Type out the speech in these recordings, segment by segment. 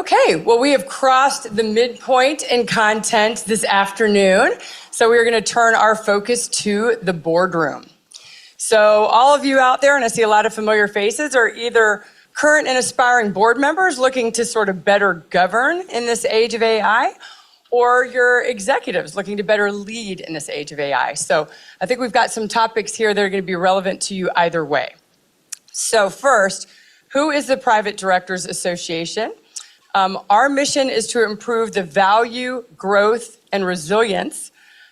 Okay, well, we have crossed the midpoint in content this afternoon, so we are going to turn our focus to the boardroom. So all of you out there, and I see a lot of familiar faces, are either current and aspiring board members looking to sort of better govern in this age of AI, or you're executives looking to better lead in this age of AI. So I think we've got some topics here that are going to be relevant to you either way. So first, who is the Private Directors Association? Our mission is to improve the value, growth, and resilience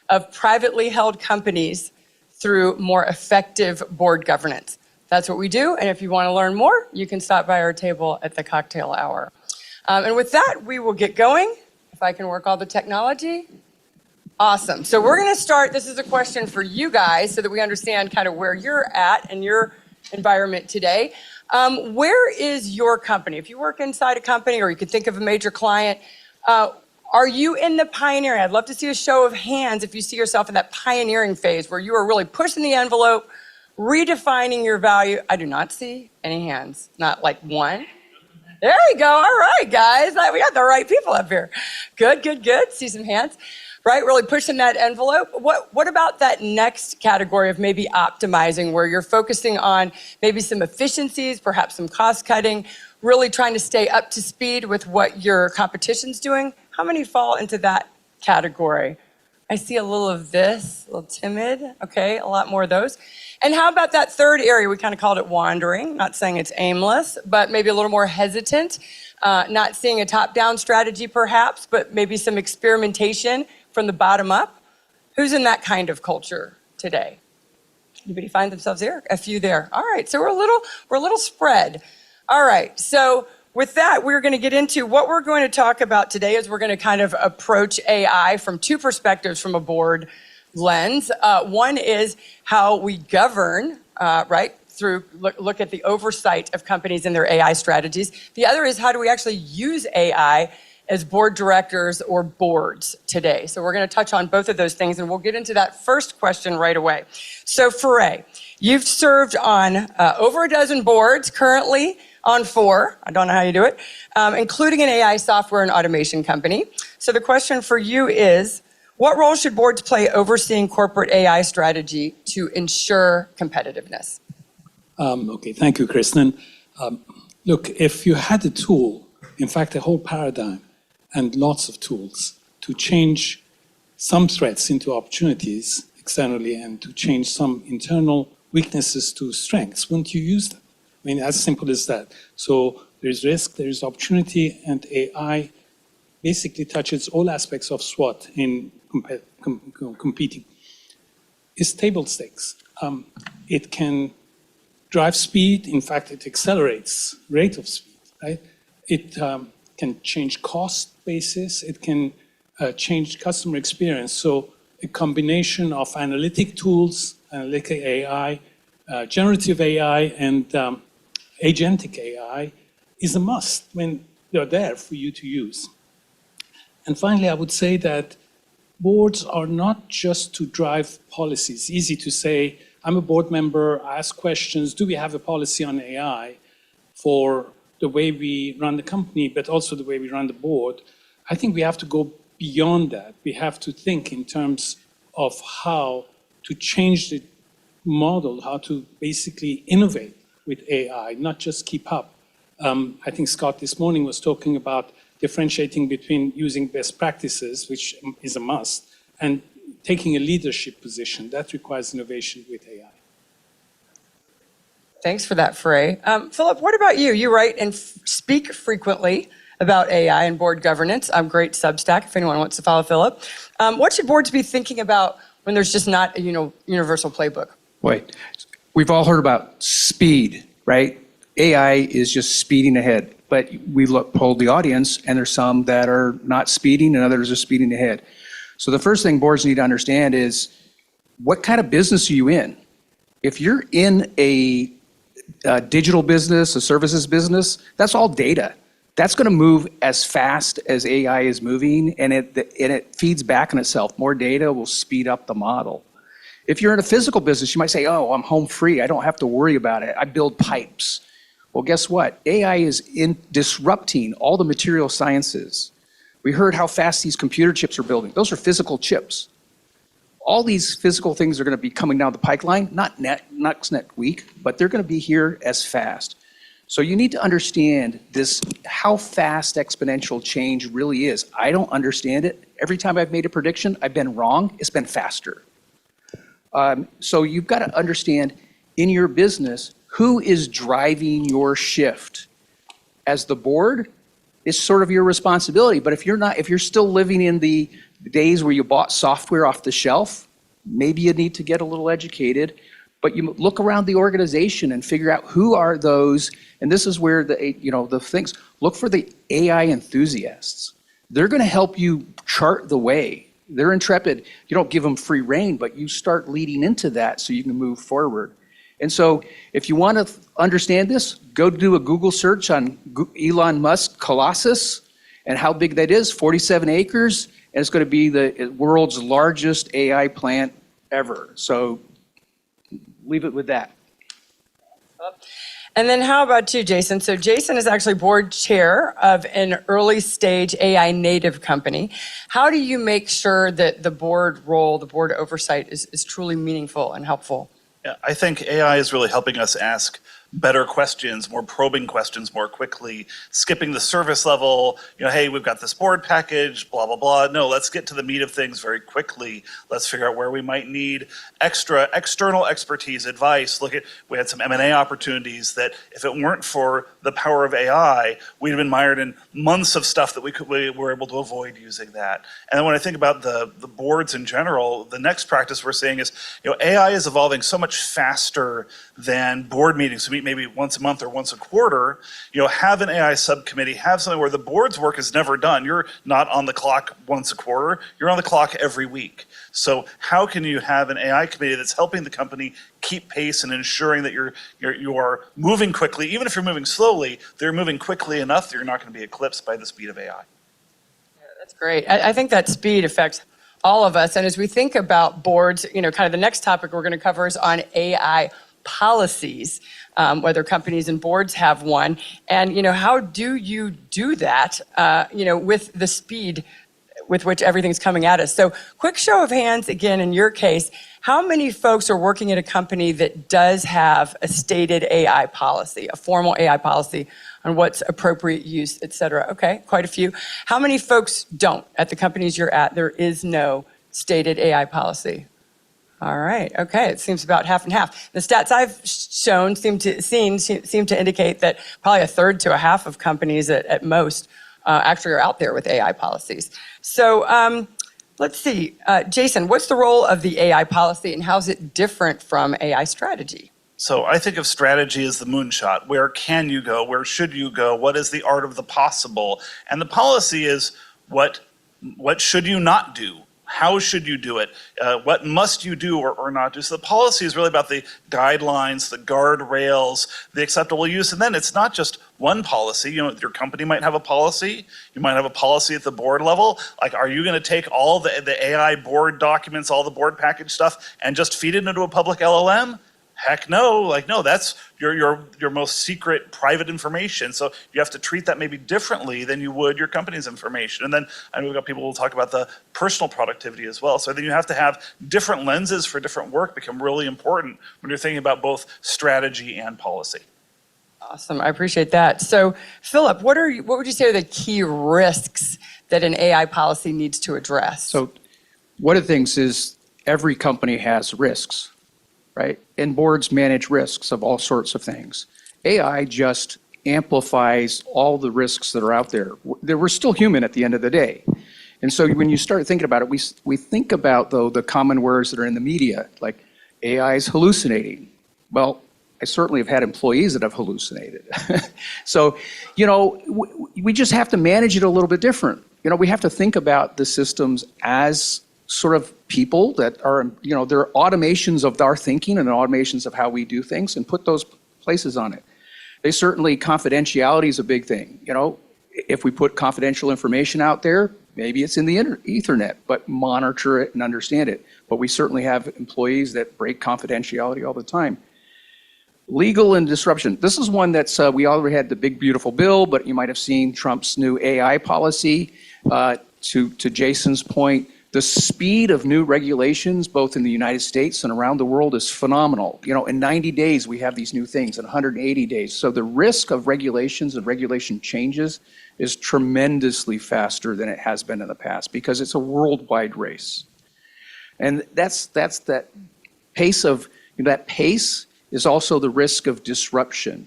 of privately held companies through more effective board governance. That's what we do, and if you want to learn more, you can stop by our table at the cocktail hour. And with that, we will get going. If I can work all the technology. Awesome. So we're going to start. This is a question for you guys so that we understand kind of where you're at in your environment today. Where is your company? If you work inside a company or you could think of a major client, are you in the pioneering? I'd love to see a show of hands if you see yourself in that pioneering phase where you are really pushing the envelope, redefining your value. I do not see any hands, not like one. There you go. All right, guys. We got the right people up here. Good, good, good. See some hands. Right, really pushing that envelope. What about that next category of maybe optimizing, where you're focusing on maybe some efficiencies, perhaps some cost cutting, really trying to stay up to speed with what your competition's doing? How many fall into that category? I see a little of this, a little timid. Okay, a lot more of those. And how about that third area? We kind of called it wandering, not saying it's aimless, but maybe a little more hesitant, not seeing a top-down strategy perhaps, but maybe some experimentation from the bottom up. Who's in that kind of culture today? Anybody find themselves there? A few there. All right, so we're a little spread. All right, so with that, we're going to get into what we're going to talk about today. Is we're going to kind of approach AI from two perspectives from a board lens. One is how we govern, right, through look at the oversight of companies and their AI strategies. The other is how do we actually use AI as board directors or boards today. So we're going to touch on both of those things, and we'll get into that first question right away. So Foray, you've served on over a dozen boards, currently on 4. I don't know how you do it, including an AI software and automation company. So the question for you is, what role should boards play overseeing corporate AI strategy to ensure competitiveness? Okay, thank you, Kristen. Look, if you had a tool, in fact, a whole paradigm, and lots of tools to change some threats into opportunities externally and to change some internal weaknesses to strengths, wouldn't you use them? I mean, as simple as that. So there's risk, there's opportunity, and AI basically touches all aspects of SWOT in competing. It's table stakes. It can drive speed. In fact, it accelerates rate of speed, right? It can change cost basis. It can change customer experience. So a combination of analytic tools, analytic AI, generative AI, and agentic AI is a must when they're there for you to use. And finally, I would say that boards are not just to drive policies. Easy to say, I'm a board member, I ask questions, do we have a policy on AI for the way we run the company, but also the way we run the board? I think we have to go beyond that. We have to think in terms of how to change the model, how to basically innovate with AI, not just keep up. I think Scott this morning was talking about differentiating between using best practices, which is a must, and taking a leadership position. That requires innovation with AI. Thanks for that, Foray. Philip, what about you? You write and speak frequently about AI and board governance. Great Substack, if anyone wants to follow Philip. What should boards be thinking about when there's just not a universal playbook? Wait, we've all heard about speed, right? AI is just speeding ahead, but we polled the audience, and there's some that are not speeding and others are speeding ahead. So the first thing boards need to understand is, what kind of business are you in? If you're in a digital business, a services business, that's all data. That's going to move as fast as AI is moving, and it feeds back on itself. More data will speed up the model. If you're in a physical business, you might say, oh, I'm home free. I don't have to worry about it. I build pipes. Well, guess what? AI is disrupting all the material sciences. We heard how fast these computer chips are building. Those are physical chips. All these physical things are going to be coming down the pipeline, not next week, but they're going to be here as fast. So you need to understand this, how fast exponential change really is. I don't understand it. Every time I've made a prediction, I've been wrong. It's been faster. So you've got to understand in your business, who is driving your shift? As the board, it's sort of your responsibility. But if you're still living in the days where you bought software off the shelf, maybe you need to get a little educated. But you look around the organization and figure out who are those, and this is where the things, look for the AI enthusiasts. They're going to help you chart the way. They're intrepid. You don't give them free rein, but you start leading into that so you can move forward. And so if you want to understand this, go do a Google search on Elon Musk Colossus and how big that is, 47 acres, and it's going to be the world's largest AI plant ever. So leave it with that. And then how about you, Jason? So Jason is actually board chair of an early stage AI native company. How do you make sure that the board role, the board oversight is truly meaningful and helpful? Yeah, I think AI is really helping us ask better questions, more probing questions more quickly, skipping the service level, hey, we've got this board package, blah, blah, blah. No, let's get to the meat of things very quickly. Let's figure out where we might need external expertise, advice. We had some M&A opportunities that if it weren't for the power of AI, we'd have been mired in months of stuff that we were able to avoid using that. And then when I think about the boards in general, the next practice we're seeing is, AI is evolving so much faster than board meetings. So maybe once a month or once a quarter, have an AI subcommittee, have something where the board's work is never done. You're not on the clock once a quarter, you're on the clock every week. So how can you have an AI committee that's helping the company keep pace and ensuring that you are moving quickly, even if you're moving slowly, they're moving quickly enough that you're not going to be eclipsed by the speed of AI. Yeah, that's great. I think that speed affects all of us. And as we think about boards, kind of the next topic we're going to cover is on AI policies, whether companies and boards have one. And, how do you do that, with the speed with which everything's coming at us? So quick show of hands, again, in your case, how many folks are working at a company that does have a stated AI policy, a formal AI policy on what's appropriate use, et cetera? Okay, quite a few. How many folks don't at the companies you're at? There is no stated AI policy. All right. Okay. It seems about half and half. The stats I've shown seem to indicate that probably a third to a half of companies at most actually are out there with AI policies. So let's see. Jason, what's the role of the AI policy and how is it different from AI strategy? So I think of strategy as the moonshot. Where can you go? Where should you go? What is the art of the possible? And the policy is what should you not do? How should you do it? What must you do or not do? So the policy is really about the guidelines, the guardrails, the acceptable use. And then it's not just one policy. Your company might have a policy. You might have a policy at the board level. Like, are you going to take all the AI board documents, all the board package stuff, and just feed it into a public LLM? Heck no, no, that's your most secret private information. So you have to treat that maybe differently than you would your company's information. And then I know we've got people who will talk about the personal productivity as well. So then you have to have different lenses for different work become really important when you're thinking about both strategy and policy. Awesome, I appreciate that. So Philip, what would you say are the key risks that an AI policy needs to address? So one of the things is every company has risks, right? And boards manage risks of all sorts of things. AI just amplifies all the risks that are out there. We're still human at the end of the day. And so when you start thinking about it, we think about, though, the common words that are in the media, like AI is hallucinating. Well, I certainly have had employees that have hallucinated. So, we just have to manage it a little bit different. We have to think about the systems as sort of people that are, they're automations of our thinking and automations of how we do things, and put those places on it. Confidentiality is a big thing. If we put confidential information out there, maybe it's in the Ethernet, but monitor it and understand it. But we certainly have employees that break confidentiality all the time. Legal and disruption. This is one that's, we already had the big, beautiful bill, but you might have seen Trump's new AI policy. To Jason's point, the speed of new regulations, both in the United States and around the world, is phenomenal. In 90 days, we have these new things, in 180 days. So the risk of regulations and regulation changes is tremendously faster than it has been in the past because it's a worldwide race. And that's that pace of, that pace is also the risk of disruption.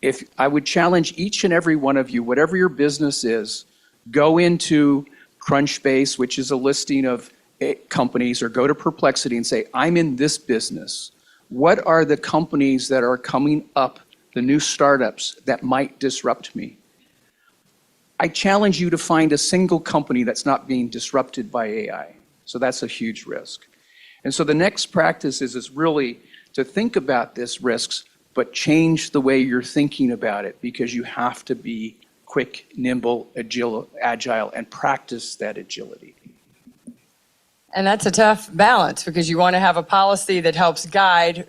If I would challenge each and every one of you, whatever your business is, go into Crunchbase, which is a listing of companies, or go to Perplexity and say, I'm in this business. What are the companies that are coming up, the new startups that might disrupt me? I challenge you to find a single company that's not being disrupted by AI. So that's a huge risk. And so the next practice is really to think about these risks, but change the way you're thinking about it, because you have to be quick, nimble, agile, and practice that agility. And that's a tough balance because you want to have a policy that helps guide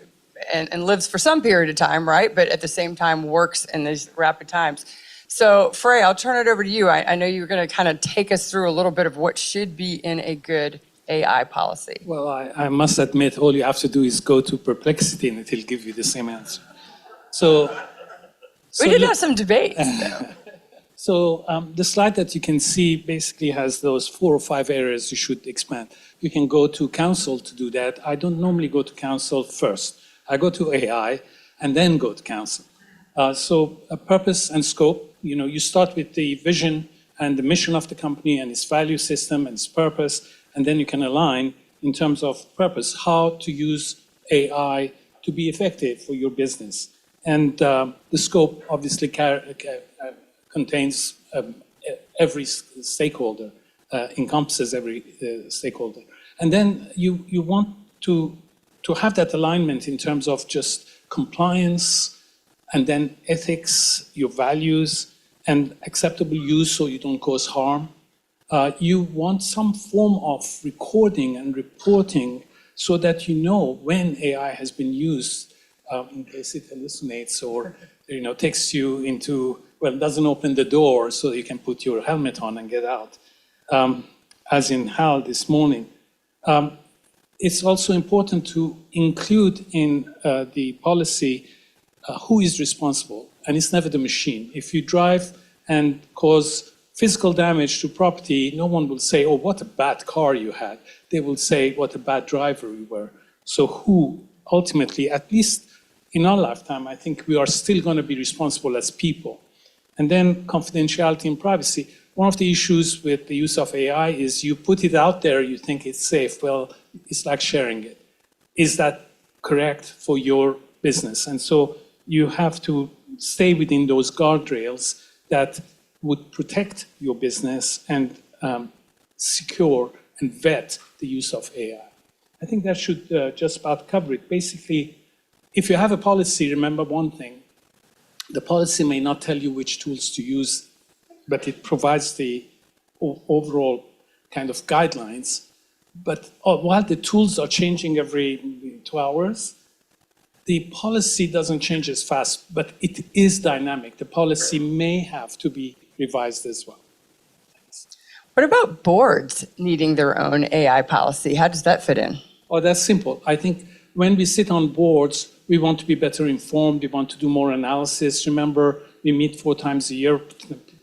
and lives for some period of time, right? But at the same time works in these rapid times. So Frey, I'll turn it over to you. I know you're going to kind of take us through a little bit of what should be in a good AI policy. Well, I must admit, all you have to do is go to Perplexity and it'll give you the same answer. We did have some debates, though. So the slide that you can see basically has those 4 or 5 areas you should expand. You can go to counsel to do that. I don't normally go to counsel first. I go to AI and then go to counsel. So a purpose and scope, you start with the vision and the mission of the company and its value system and its purpose, and then you can align in terms of purpose, how to use AI to be effective for your business. And the scope obviously contains every stakeholder, encompasses every stakeholder. And then you want to have that alignment in terms of just compliance, and then ethics, your values, and acceptable use so you don't cause harm. You want some form of recording and reporting so that you know when AI has been used, in case it hallucinates or takes you into, doesn't open the door so you can put your helmet on and get out, as in Hal this morning. It's also important to include in the policy who is responsible, and it's never the machine. If you drive and cause physical damage to property, no one will say, oh, what a bad car you had. They will say, what a bad driver you were. So who ultimately, at least in our lifetime, I think we are still going to be responsible as people. And then confidentiality and privacy. One of the issues with the use of AI is you put it out there, you think it's safe. Well, it's like sharing it. Is that correct for your business? And so you have to stay within those guardrails that would protect your business and secure and vet the use of AI. I think that should just about cover it. Basically, if you have a policy, remember one thing. The policy may not tell you which tools to use, but it provides the overall kind of guidelines. But while the tools are changing every 2 hours, the policy doesn't change as fast, but it is dynamic. The policy may have to be revised as well. Thanks. What about boards needing their own AI policy? How does that fit in? Oh, that's simple. I think when we sit on boards, we want to be better informed. We want to do more analysis. Remember, we meet 4 times a year,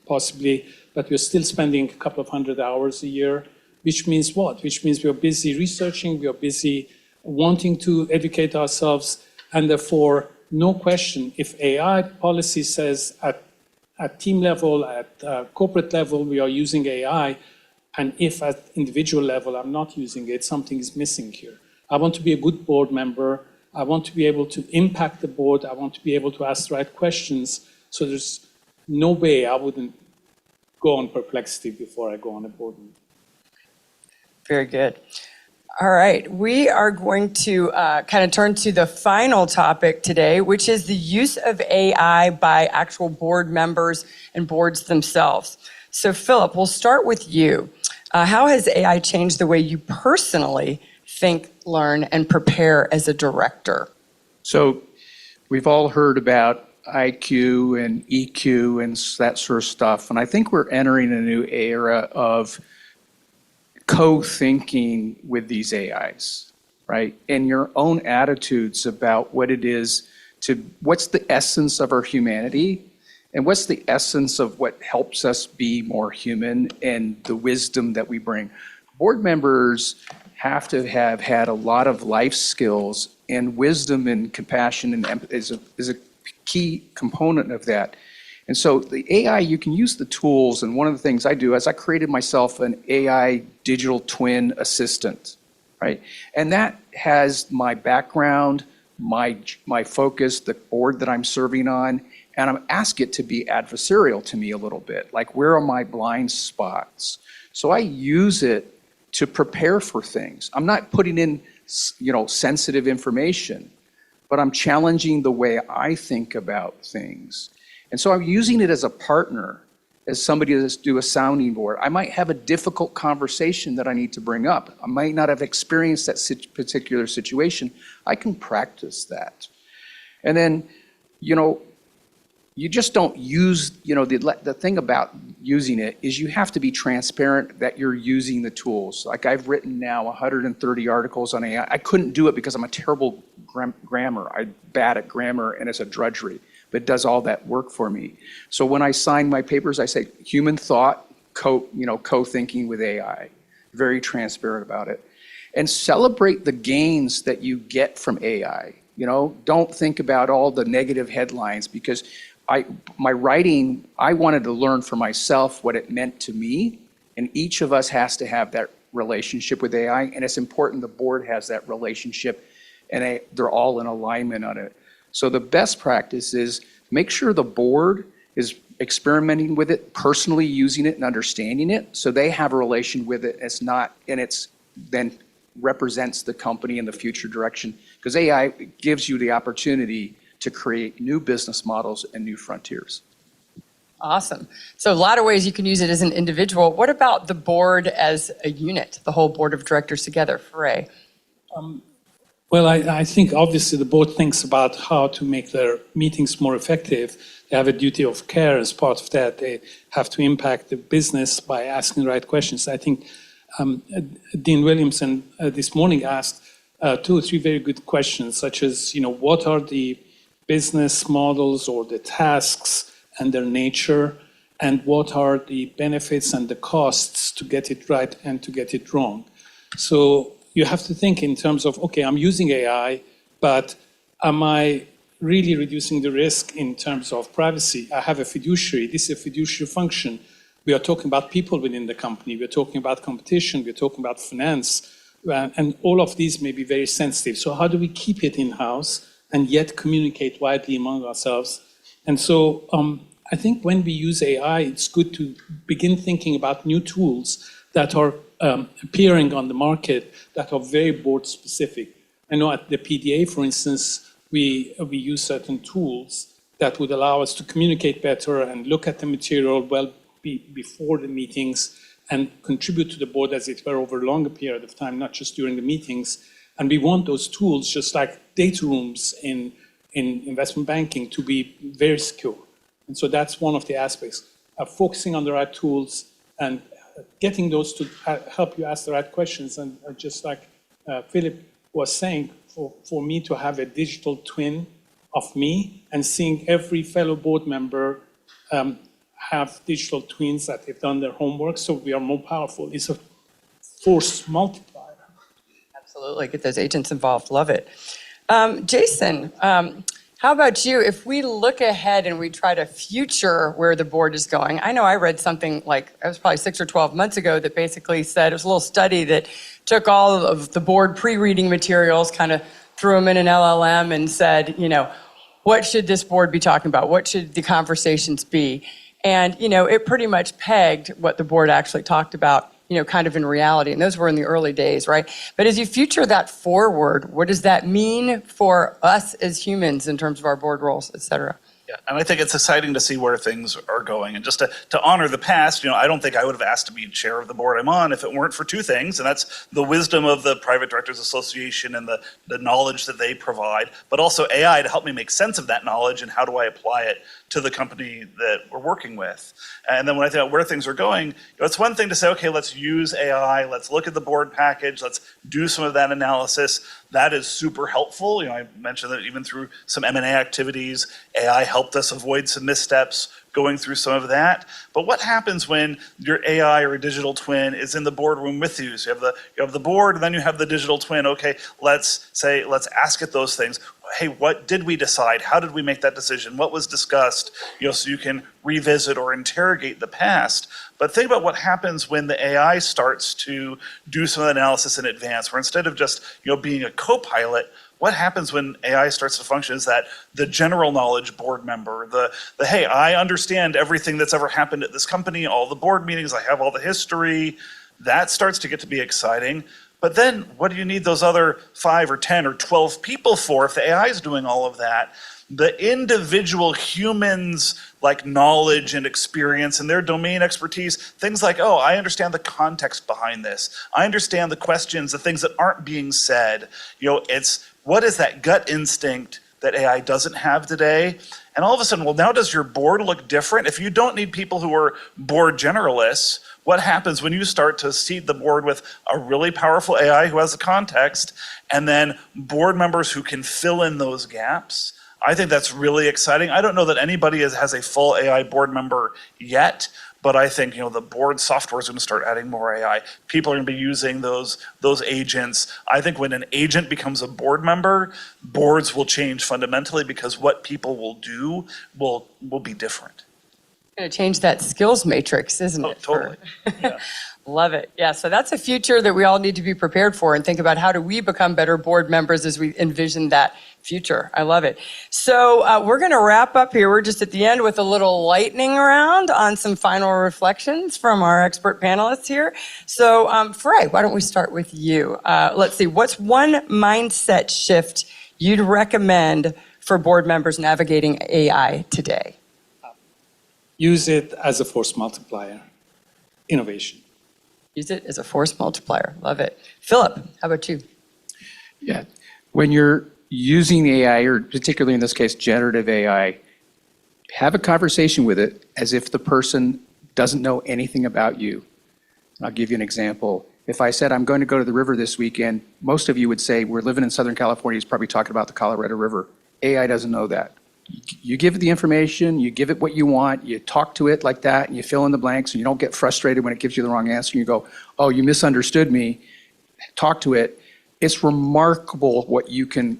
possibly, but we're still spending a couple of 100 hours a year, which means what? Which means we're busy researching, we are busy wanting to educate ourselves, and therefore, no question, if AI policy says at team level, at corporate level, we are using AI, and if at individual level, I'm not using it, something is missing here. I want to be a good board member. I want to be able to impact the board. I want to be able to ask the right questions. So there's no way I wouldn't go on Perplexity before I go on a board meeting. Very good. All right, we are going to kind of turn to the final topic today, which is the use of AI by actual board members and boards themselves. So Philip, we'll start with you. How has AI changed the way you personally think, learn, and prepare as a director? So We've all heard about IQ and EQ and that sort of stuff, and I think we're entering a new era of co-thinking with these AIs, right? And your own attitudes about what it is what's the essence of our humanity, and what's the essence of what helps us be more human and the wisdom that we bring. Board members have to have had a lot of life skills, and wisdom and compassion and is a key component of that. And so the AI, you can use the tools, and one of the things I do is I created myself an AI digital twin assistant, right? And that has my background, my focus, the board that I'm serving on, and I'm asked it to be adversarial to me a little bit, like where are my blind spots? So I use it to prepare for things. I'm not putting in, sensitive information, but I'm challenging the way I think about things. And so I'm using it as a partner, as somebody to do a sounding board. I might have a difficult conversation that I need to bring up. I might not have experienced that particular situation. I can practice that. And then, you just don't use, the thing about using it is you have to be transparent that you're using the tools. Like I've written now 130 articles on AI. I couldn't do it because I'm a terrible grammar. I'm bad at grammar and it's a drudgery, but it does all that work for me. So when I sign my papers, I say human thought, co-thinking with AI. Very transparent about it. And celebrate the gains that you get from AI. Don't think about all the negative headlines, because my writing, I wanted to learn for myself what it meant to me, and each of us has to have that relationship with AI, and it's important the board has that relationship, and they're all in alignment on it. So the best practice is make sure the board is experimenting with it, personally using it and understanding it, so they have a relation with it. It's then represents the company in the future direction, because AI gives you the opportunity to create new business models and new frontiers. Awesome. So a lot of ways you can use it as an individual. What about the board as a unit, the whole board of directors together? Ray? Well, I think obviously the board thinks about how to make their meetings more effective. They have a duty of care as part of that. They have to impact the business by asking the right questions. I think Dean Williamson this morning asked 2 or 3 very good questions, such as, what are the business models or the tasks and their nature, and what are the benefits and the costs to get it right and to get it wrong. So you have to think in terms of, okay, I'm using AI, but am I really reducing the risk in terms of privacy? I have a fiduciary. This is a fiduciary function. We are talking about people within the company. We're talking about competition. We're talking about finance. And all of these may be very sensitive. So how do we keep it in-house and yet communicate widely among ourselves? And so I think when we use AI, it's good to begin thinking about new tools that are appearing on the market that are very board specific. I know at the PDA, for instance, we use certain tools that would allow us to communicate better and look at the material before the meetings and contribute to the board as it were over a longer period of time, not just during the meetings. And we want those tools, just like data rooms in investment banking, to be very secure. And so that's one of the aspects of focusing on the right tools and getting those to help you ask the right questions. And just like Philip was saying, for me to have a digital twin of me and seeing every fellow board member have digital twins that they've done their homework, so we are more powerful. It's a force multiplier. Absolutely. Get those agents involved. Love it. Jason, how about you? If we look ahead and we try to future where the board is going, I know I read something like, it was probably 6 or 12 months ago, that basically said, it was a little study that took all of the board pre-reading materials, kind of threw them in an LLM and said, what should this board be talking about? What should the conversations be? And, it pretty much pegged what the board actually talked about, kind of in reality. And those were in the early days, right? But as you future that forward, what does that mean for us as humans in terms of our board roles, et cetera? Yeah, and I think it's exciting to see where things are going. And just to honor the past, I don't think I would have asked to be chair of the board I'm on if it weren't for two things. And that's the wisdom of the Private Directors Association and the knowledge that they provide, but also AI to help me make sense of that knowledge and how do I apply it to the company that we're working with. And then when I think about where things are going, it's one thing to say, okay, let's use AI, let's look at the board package, let's do some of that analysis. That is super helpful. I mentioned that even through some M&A activities, AI helped us avoid some missteps going through some of that. But what happens when your AI or a digital twin is in the boardroom with you? So you have the board, and then you have the digital twin. Okay, let's ask it those things. Hey, what did we decide? How did we make that decision? What was discussed? So you can revisit or interrogate the past. But think about what happens when the AI starts to do some of the analysis in advance, where instead of just being a co-pilot, what happens when AI starts to function is that the general knowledge board member, the hey, I understand everything that's ever happened at this company, all the board meetings, I have all the history. That starts to get to be exciting. But then what do you need those other 5 or 10 or 12 people for if the AI is doing all of that? The individual humans' knowledge and experience and their domain expertise, things like, oh, I understand the context behind this. I understand the questions, the things that aren't being said. It's what is that gut instinct that AI doesn't have today? And all of a sudden, well, now does your board look different? If you don't need people who are board generalists, what happens when you start to seed the board with a really powerful AI who has the context, and then board members who can fill in those gaps? I think that's really exciting. I don't know that anybody has a full AI board member yet, but I think the board software is going to start adding more AI. People are going to be using those agents. I think when an agent becomes a board member, boards will change fundamentally because what people will do will be different. Going to change that skills matrix, isn't it? Totally. Yeah. Love it. Yeah, so that's a future that we all need to be prepared for and think about how do we become better board members as we envision that future. I love it. So we're going to wrap up here. We're just at the end with a little lightning round on some final reflections from our expert panelists here. So Frey, why don't we start with you? Let's see, what's one mindset shift you'd recommend for board members navigating AI today? Use it as a force multiplier. Innovation. Use it as a force multiplier. Love it. Philip, how about you? Yeah. When you're using AI, or particularly in this case, generative AI, have a conversation with it as if the person doesn't know anything about you. I'll give you an example. If I said, I'm going to go to the river this weekend, most of you would say, we're living in Southern California, he's probably talking about the Colorado River. AI doesn't know that. You give it the information, you give it what you want, you talk to it like that, and you fill in the blanks, and you don't get frustrated when it gives you the wrong answer. You go, oh, you misunderstood me. Talk to it. It's remarkable what you can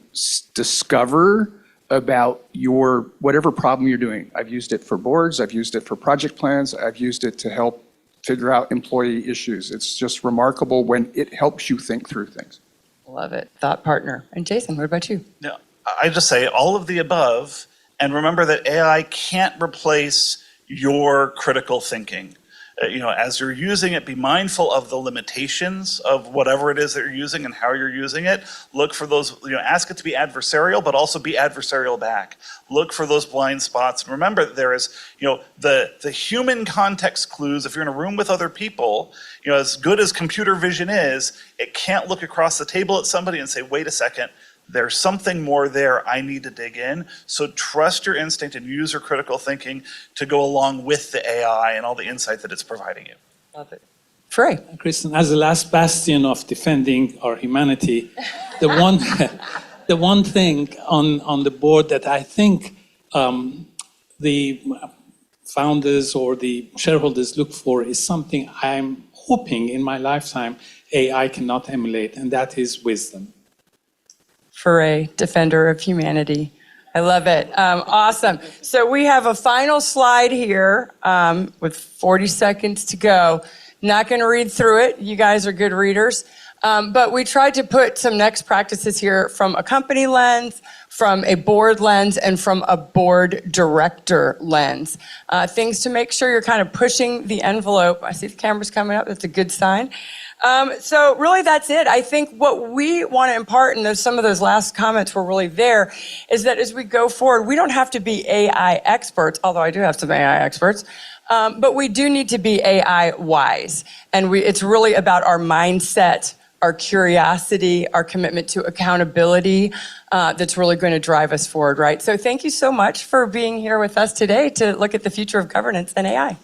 discover about your whatever problem you're doing. I've used it for boards, I've used it for project plans, I've used it to help figure out employee issues. It's just remarkable when it helps you think through things. Love it. Thought partner. And Jason, what about you? Yeah, I just say all of the above, and remember that AI can't replace your critical thinking. As you're using it, be mindful of the limitations of whatever it is that you're using and how you're using it. Look for those, ask it to be adversarial, but also be adversarial back. Look for those blind spots. And remember, there is, the human context clues. If you're in a room with other people, as good as computer vision is, it can't look across the table at somebody and say, wait a second, there's something more there, I need to dig in. So trust your instinct and use your critical thinking to go along with the AI and all the insight that it's providing you. Love it. Frey. Kristen, as the last bastion of defending our humanity, the one thing on the board that I think the founders or the shareholders look for is something I'm hoping in my lifetime AI cannot emulate, and that is wisdom. Frey, defender of humanity. I love it. Awesome. So we have a final slide here with 40 seconds to go. Not going to read through it. You guys are good readers. But we tried to put some next practices here from a company lens, from a board lens, and from a board director lens. Things to make sure you're kind of pushing the envelope. I see the camera's coming up. That's a good sign. So really that's it. I think what we want to impart, and some of those last comments were really there, is that as we go forward, we don't have to be AI experts, although I do have some AI experts, but we do need to be AI wise. And it's really about our mindset, our curiosity, our commitment to accountability that's really going to drive us forward, right? So thank you so much for being here with us today to look at the future of governance and AI.